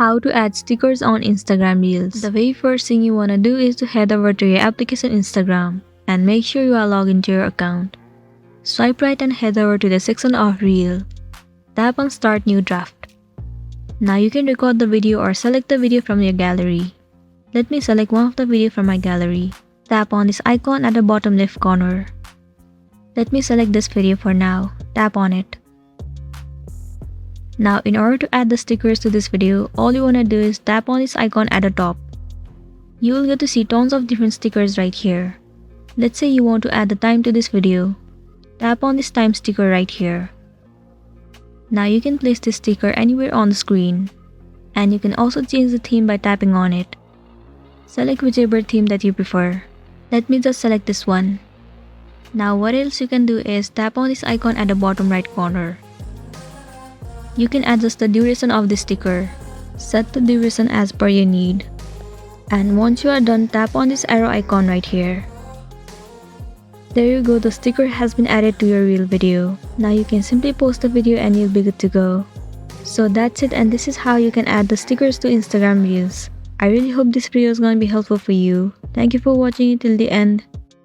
How to add stickers on Instagram Reels. The very first thing you wanna do is to head over to your application Instagram and make sure you are logged into your account. Swipe right and head over to the section of Reel. Tap on Start New Draft. Now you can record the video or select the video from your gallery. Let me select one of the video from my gallery. Tap on this icon at the bottom left corner. Let me select this video for now. Tap on it. Now in order to add the stickers to this video, all you wanna do is tap on this icon at the top. You will get to see tons of different stickers right here. Let's say you want to add the time to this video. Tap on this time sticker right here. Now you can place this sticker anywhere on the screen. And you can also change the theme by tapping on it. Select whichever theme that you prefer. Let me just select this one. Now what else you can do is tap on this icon at the bottom right corner. You can adjust the duration of the sticker. Set the duration as per your need. And once you are done, tap on this arrow icon right here. There you go, the sticker has been added to your reel video. Now you can simply post the video and you'll be good to go. So that's it, and this is how you can add the stickers to Instagram Reels. I really hope this video is going to be helpful for you. Thank you for watching it till the end.